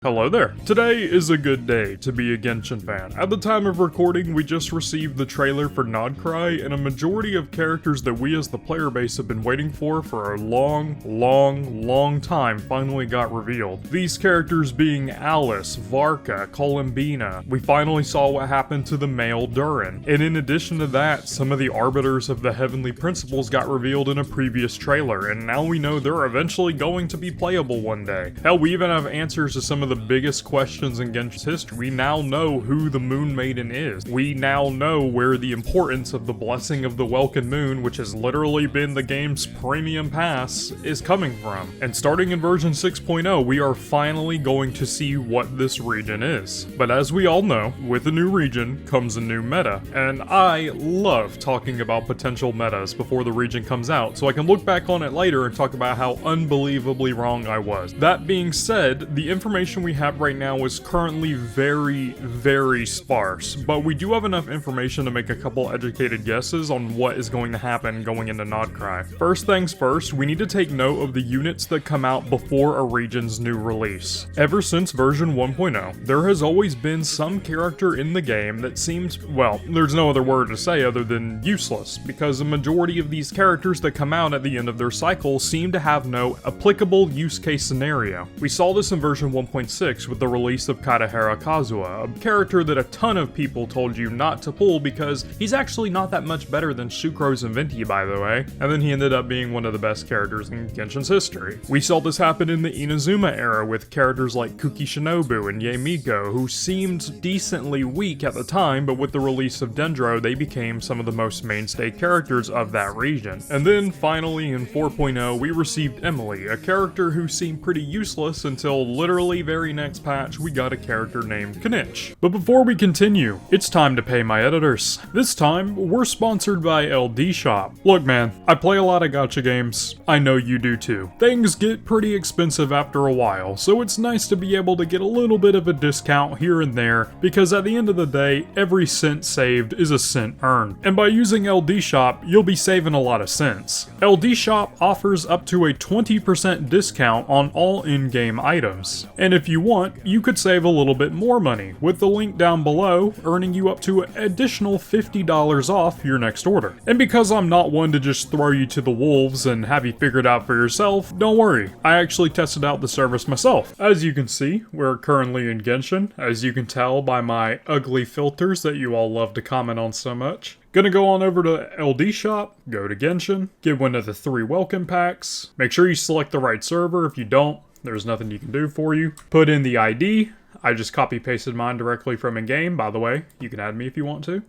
Hello there. Today is a good day to be a Genshin fan. At the time of recording, we just received the trailer for Krai, and a majority of characters that we as the player base have been waiting for a long time finally got revealed. These characters being Alice, Varka, Columbina. We finally saw what happened to the male Durin. And in addition to that, some of the arbiters of the Heavenly Principles got revealed in a previous trailer, and now we know they're eventually going to be playable one day. Hell, we even have answers to some of the biggest questions in Genshin's history. We now know who the Moon Maiden is. We now know where the importance of the Blessing of the Welkin Moon, which has literally been the game's premium pass, is coming from. And starting in version 6.0, we are finally going to see what this region is. But as we all know, with a new region comes a new meta, and I love talking about potential metas before the region comes out, so I can look back on it later and talk about how unbelievably wrong I was. That being said, the information we have right now is currently very sparse, but we do have enough information to make a couple educated guesses on what is going to happen going into Krai. First things first, we need to take note of the units that come out before a region's new release. Ever since version 1.0, there has always been some character in the game that seems, well, there's no other word to say other than useless, because the majority of these characters that come out at the end of their cycle seem to have no applicable use case scenario. We saw this in version 1.6 with the release of Kadahara Kazuha, a character that a ton of people told you not to pull because he's actually not that much better than Sucrose and Venti, by the way, and then he ended up being one of the best characters in Genshin's history. We saw this happen in the Inazuma era with characters like Kuki Shinobu and Yaemiko, who seemed decently weak at the time, but with the release of Dendro, they became some of the most mainstay characters of that region. And then finally in 4.0, we received Emily, a character who seemed pretty useless until literally very next patch we got a character named Knitch. But before we continue, it's time to pay my editors. This time, we're sponsored by LD Shop. Look man, I play a lot of gacha games. I know you do too. Things get pretty expensive after a while, so it's nice to be able to get a little bit of a discount here and there, because at the end of the day, every cent saved is a cent earned. And by using LD Shop, you'll be saving a lot of cents. LD Shop offers up to a 20% discount on all in-game items. And if you want, you could save a little bit more money, with the link down below earning you up to an additional $50 off your next order. And because I'm not one to just throw you to the wolves and have you figured out for yourself, don't worry, I actually tested out the service myself. As you can see, we're currently in Genshin, as you can tell by my ugly filters that you all love to comment on so much. Gonna go on over to LD Shop, go to Genshin, get one of the 3 welcome packs, make sure you select the right server. If you don't, there's nothing you can do for you. Put in the ID. I just copy pasted mine directly from in-game, by the way. You can add me if you want to.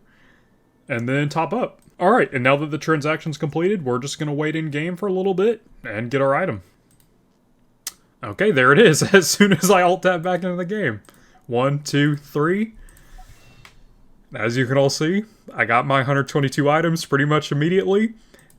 And then top up. Alright, and now that the transaction's completed, we're just gonna wait in-game for a little bit and get our item. Okay, there it is, as soon as I alt-tab back into the game. 1, 2, 3. As you can all see, I got my 122 items pretty much immediately.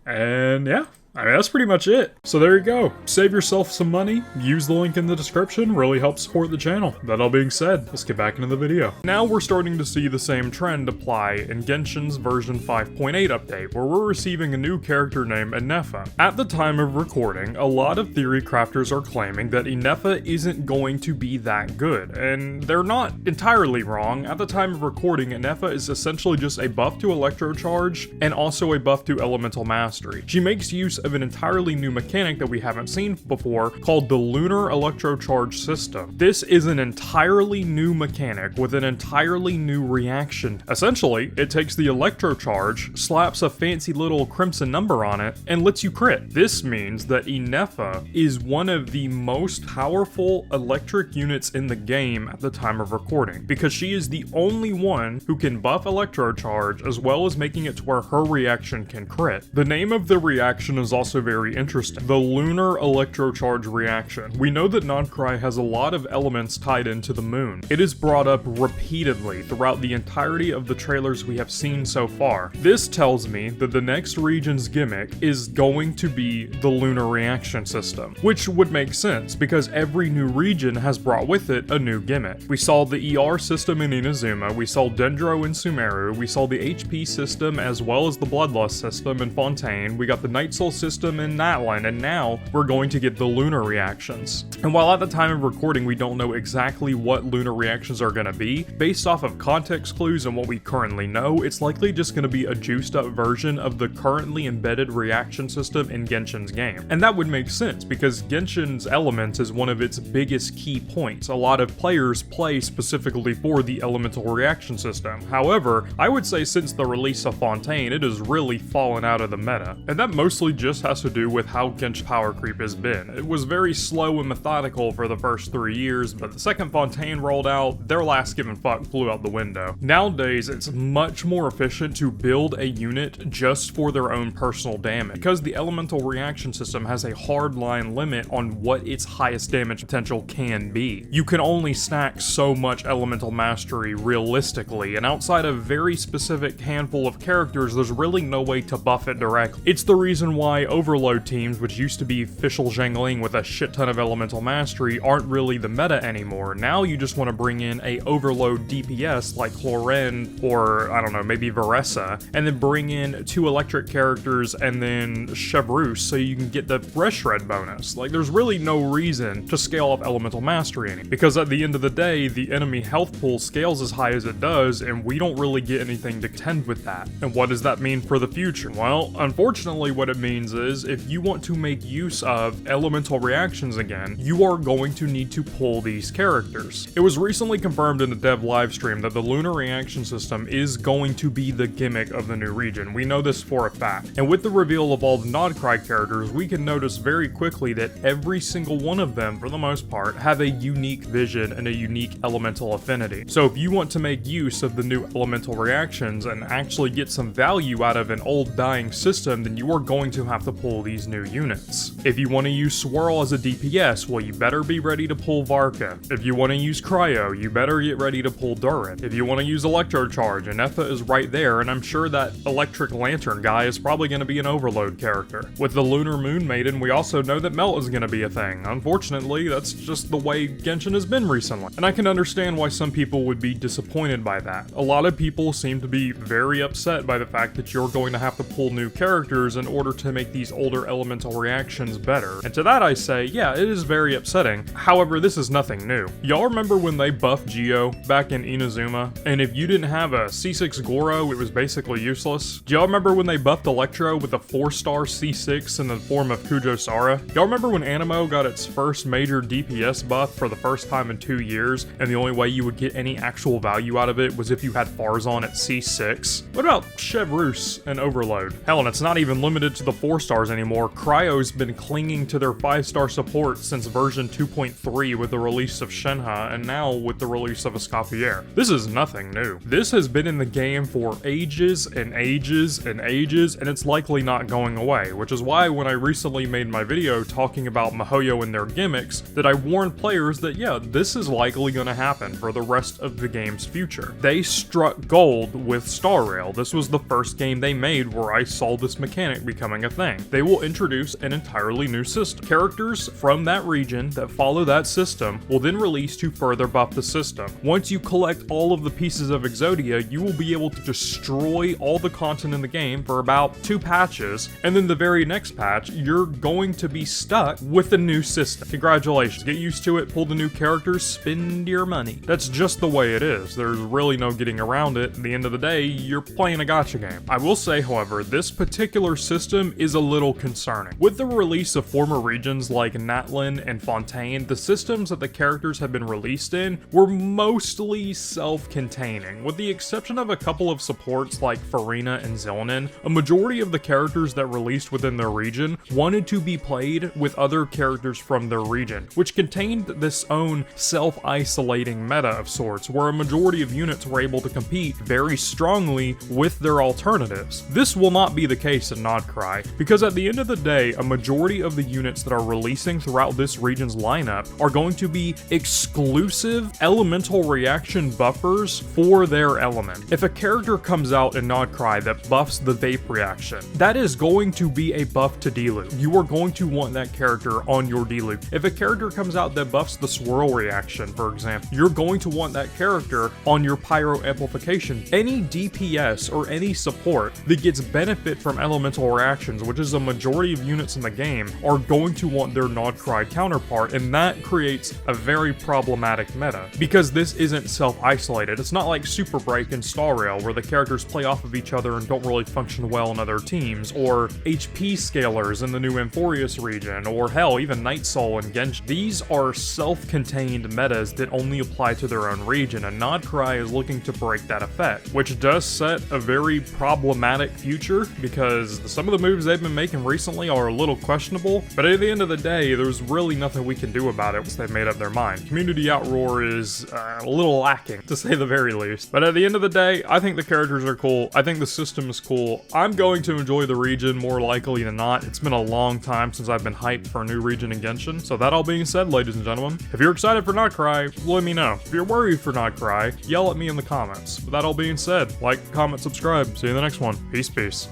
And yeah. I mean, that's pretty much it. So there you go. Save yourself some money, use the link in the description, really helps support the channel. That all being said, let's get back into the video. Now we're starting to see the same trend apply in Genshin's version 5.8 update, where we're receiving a new character named Inefa. At the time of recording, a lot of theory crafters are claiming that Inefa isn't going to be that good, and they're not entirely wrong. At the time of recording, Inefa is essentially just a buff to Electro Charge, and also a buff to Elemental Mastery. She makes use of an entirely new mechanic that we haven't seen before called the Lunar Electro Charge system. This is an entirely new mechanic with an entirely new reaction. Essentially, it takes the Electro Charge, slaps a fancy little crimson number on it, and lets you crit. This means that Inefa is one of the most powerful electric units in the game at the time of recording, because she is the only one who can buff Electro Charge as well as making it to where her reaction can crit. The name of the reaction is also very interesting. The Lunar Electro Charge reaction. We know that Krai has a lot of elements tied into the moon. It is brought up repeatedly throughout the entirety of the trailers we have seen so far. This tells me that the next region's gimmick is going to be the lunar reaction system, which would make sense because every new region has brought with it a new gimmick. We saw the ER system in Inazuma, we saw Dendro in Sumeru, we saw the HP system as well as the Bloodlust system in Fontaine, we got the Night Soul system in Natlan, and now we're going to get the lunar reactions. And while at the time of recording we don't know exactly what lunar reactions are going to be, based off of context clues and what we currently know, it's likely just going to be a juiced up version of the currently embedded reaction system in Genshin's game. And that would make sense, because Genshin's elements is one of its biggest key points. A lot of players play specifically for the elemental reaction system. However, I would say since the release of Fontaine, it has really fallen out of the meta. And that mostly just has to do with how Genshin power creep has been. It was very slow and methodical for the first 3 years, but the second Fontaine rolled out, their last given fuck flew out the window. Nowadays, it's much more efficient to build a unit just for their own personal damage, because the elemental reaction system has a hard line limit on what its highest damage potential can be. You can only stack so much elemental mastery realistically, and outside of very specific handful of characters, there's really no way to buff it directly. It's the reason why overload teams, which used to be Fischl Zhangling with a shit ton of elemental mastery, aren't really the meta anymore. Now you just want to bring in a overload DPS like Cloren or, I don't know, maybe Varessa, and then bring in 2 electric characters and then Chevrus so you can get the Breath Shred bonus. Like, there's really no reason to scale up elemental mastery anymore, because at the end of the day, the enemy health pool scales as high as it does, and we don't really get anything to contend with that. And what does that mean for the future? Well, unfortunately what it means is, if you want to make use of elemental reactions again, you are going to need to pull these characters. It was recently confirmed in the dev livestream that the lunar reaction system is going to be the gimmick of the new region. We know this for a fact. And with the reveal of all the Krai characters, we can notice very quickly that every single one of them, for the most part, have a unique vision and a unique elemental affinity. So if you want to make use of the new elemental reactions and actually get some value out of an old dying system, then you are going to have to pull these new units. If you want to use Swirl as a DPS, well, you better be ready to pull Varka. If you want to use Cryo, you better get ready to pull Durin. If you want to use Electro Charge, Anetha is right there, and I'm sure that Electric Lantern guy is probably going to be an overload character. With the Lunar Moon Maiden, we also know that Melt is going to be a thing. Unfortunately, that's just the way Genshin has been recently. And I can understand why some people would be disappointed by that. A lot of people seem to be very upset by the fact that you're going to have to pull new characters in order to make these older elemental reactions better. And to that I say, yeah, it is very upsetting. However, this is nothing new. Y'all remember when they buffed Geo back in Inazuma? And if you didn't have a C6 Goro, it was basically useless. Do y'all remember when they buffed Electro with a 4-star C6 in the form of Kujo Sara? Y'all remember when Anemo got its first major DPS buff for the first time in 2 years, and the only way you would get any actual value out of it was if you had Farzan at C6? What about Chevrus and Overload? Hell, and it's not even limited to the 4-stars anymore. Cryo's been clinging to their 5-star support since version 2.3 with the release of Shenhe, and now with the release of Escoffier. This is nothing new. This has been in the game for ages and ages and ages, and it's likely not going away, which is why when I recently made my video talking about Mihoyo and their gimmicks, that I warned players that yeah, this is likely going to happen for the rest of the game's future. They struck gold with Star Rail. This was the first game they made where I saw this mechanic becoming a thing. They will introduce an entirely new system. Characters from that region that follow that system will then release to further buff the system. Once you collect all of the pieces of Exodia, you will be able to destroy all the content in the game for about 2 patches, and then the very next patch, you're going to be stuck with a new system. Congratulations, get used to it, pull the new characters, spend your money. That's just the way it is. There's really no getting around it. At the end of the day, you're playing a gacha game. I will say, however, this particular system is a little concerning. With the release of former regions like Natlan and Fontaine, the systems that the characters have been released in were mostly self-containing. With the exception of a couple of supports like Farina and Zelnin, a majority of the characters that released within their region wanted to be played with other characters from their region, which contained this own self-isolating meta of sorts, where a majority of units were able to compete very strongly with their alternatives. This will not be the case in Krai, because at the end of the day, a majority of the units that are releasing throughout this region's lineup are going to be exclusive elemental reaction buffers for their element. If a character comes out in Krai that buffs the vape reaction, that is going to be a buff to D-loop. You are going to want that character on your D-loop. If a character comes out that buffs the swirl reaction, for example, you're going to want that character on your pyro amplification. Any DPS or any support that gets benefit from elemental reactions, which which is a majority of units in the game, are going to want their Nod-Krai counterpart, and that creates a very problematic meta, because this isn't self-isolated. It's not like Super Break and Star Rail, where the characters play off of each other and don't really function well in other teams, or HP scalers in the new Amphorius region, or hell, even Night Soul and Genshin. These are self-contained metas that only apply to their own region, and Nod-Krai is looking to break that effect, which does set a very problematic future, because some of the moves they've been making recently are a little questionable, but at the end of the day, there's really nothing we can do about it once they've made up their mind. Community outroar is a little lacking, to say the very least. But at the end of the day, I think the characters are cool. I think the system is cool. I'm going to enjoy the region more likely than not. It's been a long time since I've been hyped for a new region in Genshin. So that all being said, ladies and gentlemen, if you're excited for Nod-Krai, let me know. If you're worried for Nod-Krai, yell at me in the comments. But that all being said, like, comment, subscribe. See you in the next one. Peace, peace.